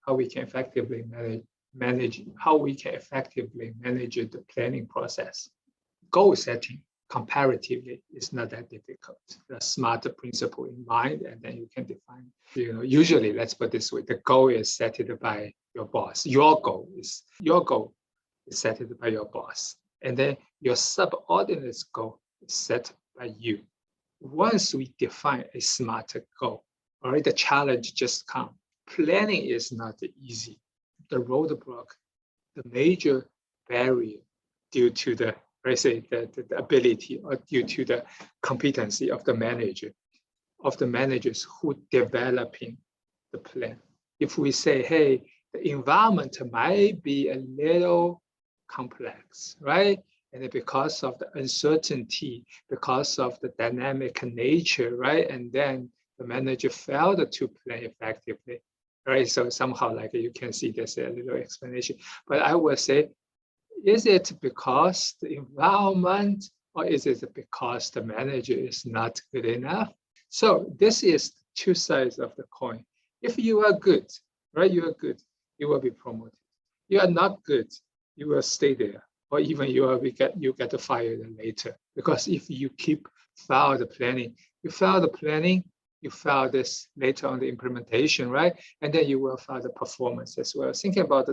how we can effectively manage the planning process. Goal setting comparatively is not that difficult. The SMART principle in mind, and then you can define. Usually, let's put it this way: the goal is set by your boss. Your goal is set by your boss, and then your subordinate's goal is set by you. Once we define a SMART goal, all right, the challenge just comes. Planning is not easy. The roadblock, the major barrier due to the, let's say, the ability or due to the competency of the managers who developing the plan. If we say, hey, the environment might be a little complex, right? And because of the uncertainty, because of the dynamic nature, right? And then the manager failed to plan effectively, right? So somehow, like you can see, there's a little explanation. But I would say, is it because the environment, or is it because the manager is not good enough? So this is two sides of the coin. If you are good, right? You are good, you will be promoted. You are not good, you will stay there, or even you get fired later. Because if you keep fail the planning, you fail this later on the implementation, right? And then you will fail the performance as well. Thinking about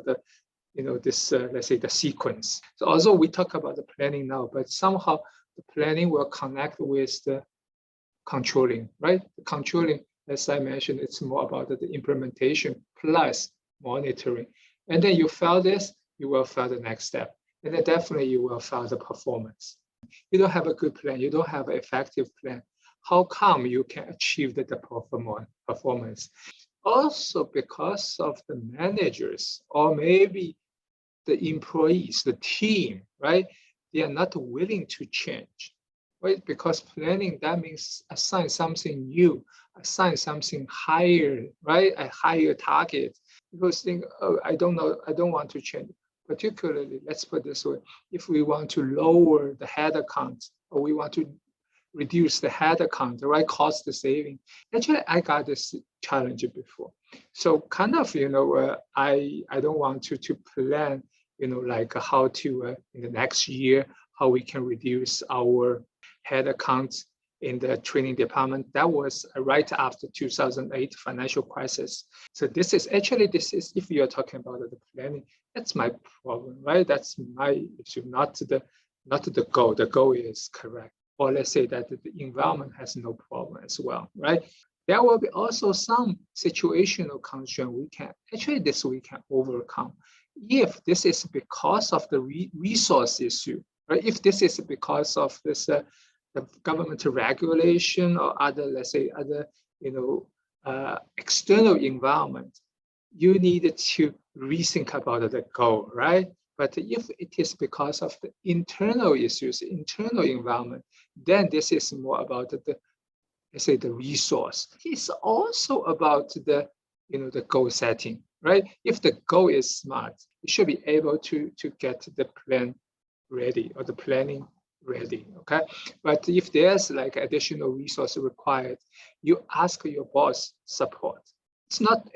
this, let's say, the sequence. So although we talk about the planning now, but somehow the planning will connect with the controlling, right? The controlling, as I mentioned, it's more about the implementation plus monitoring. And then you fail this, you will fail the next step. And then definitely you will fail the performance. You don't have a good plan, you don't have an effective plan. How come you can achieve the performance? Also because of the managers, or maybe the employees, the team, right? They are not willing to change, right? Because planning, that means assign something new, assign something higher, right? A higher target. People think, oh, I don't know, I don't want to change. Particularly, let's put it this way, if we want to lower the head count, or we want to reduce the head count, right? Cost saving. Actually, I got this challenge before. So kind of, I don't want to plan, like how to, in the next year, how we can reduce our head count in the training department. That was right after 2008 financial crisis. So this is, if you're talking about the planning, that's my problem, right? That's my issue, not the goal. The goal is correct. Or let's say that the environment has no problem as well, right? There will be also some situational constraint we can overcome. If this is because of the resource issue, right? If this is because of this the government regulation or other, let's say, other, external environment, you need to rethink about the goal, right? But if it is because of the internal issues, internal environment, then this is more about the resource. It's also about the goal setting, right? If the goal is SMART, you should be able to get the plan ready or the planning ready, okay? But if there's like additional resource required, you ask your boss support. It's not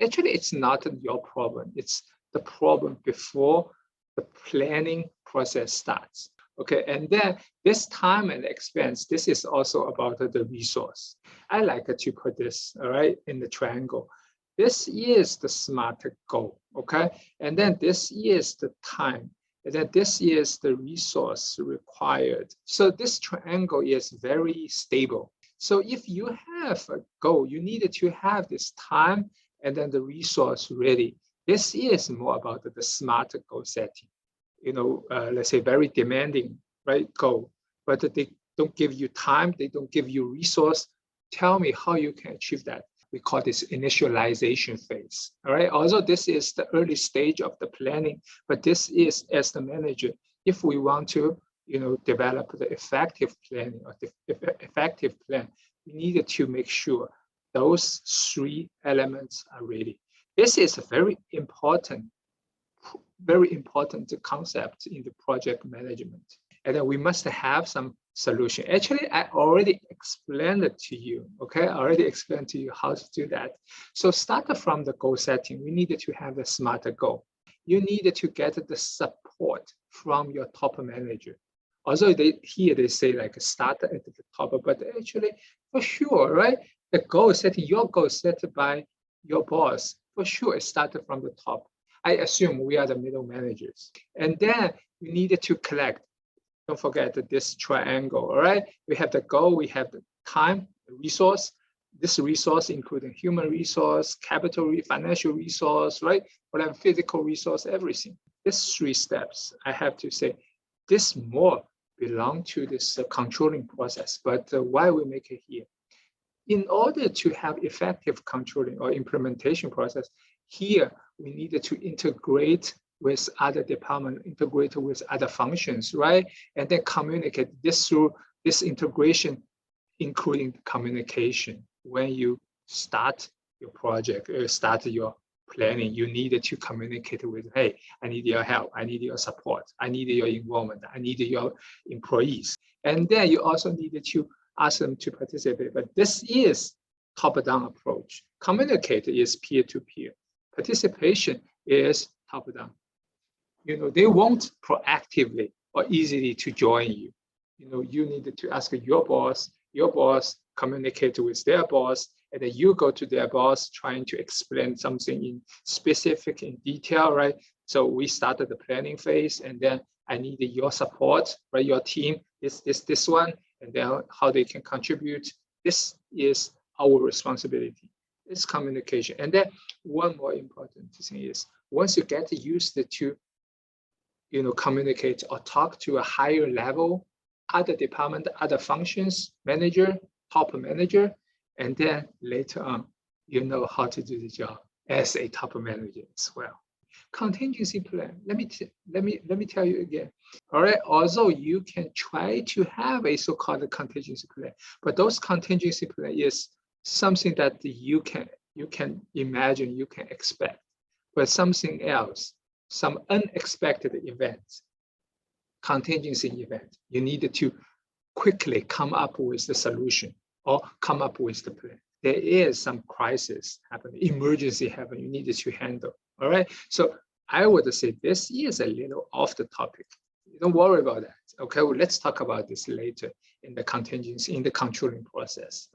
your problem. It's the problem before the planning process starts. Okay, and then this time and expense, this is also about the resource. I like to put this, all right, in the triangle. This is the SMART goal, okay? And then this is the time, and then this is the resource required. So this triangle is very stable. So if you have a goal, you need to have this time and then the resource ready. This is more about the SMART goal setting. Let's say very demanding, right, goal, but they don't give you time, they don't give you resource. Tell me how you can achieve that. We call this initialization phase, all right? Although this is the early stage of the planning, but this is, as the manager, if we want to, develop the effective planning or the effective plan, we need to make sure those three elements are ready. This is a very important concept in the project management. And then we must have some solution. Actually, I already explained it to you. Okay, I already explained to you how to do that. So start from the goal setting. We needed to have a smarter goal. You needed to get the support from your top manager. Although here they say like start at the top, but actually for sure, right? The goal setting, your goal set by your boss, for sure it started from the top. I assume we are the middle managers. And then we needed to collect. Don't forget this triangle, all right? We have the goal, we have the time, the resource. This resource including human resource, capital, financial resource, right? Whatever, physical resource, everything. These 3 steps, I have to say, this more belong to this controlling process, but why we make it here? In order to have effective controlling or implementation process, here we needed to integrate with other departments, integrate with other functions, right? And then communicate this through this integration, including communication. When you start your project, start your planning, you needed to communicate with, hey, I need your help, I need your support, I need your involvement, I need your employees. And then you also needed to ask them to participate. But this is top-down approach. Communicate is peer-to-peer. Participation is top-down. They won't proactively or easily to join you. You needed to ask your boss communicate with their boss, and then you go to their boss trying to explain something in specific, in detail, right? So we started the planning phase, and then I needed your support, right? Your team, this one, and then how they can contribute. This is our responsibility. It's communication. And then one more important thing is, once you get used to communicate or talk to a higher level, other department, other functions, manager, top manager, and then later on, you know how to do the job as a top manager as well. Contingency plan. Let me tell you again. All right. Although you can try to have a so-called contingency plan, but those contingency plan is something that you can imagine, you can expect, but something else, some unexpected events, contingency event, you need to quickly come up with the solution or come up with the plan. There is some crisis happening, emergency happening, you need to handle. All right. So I would say this is a little off the topic. Don't worry about that. Okay. Well, let's talk about this later in the contingency, in the controlling process.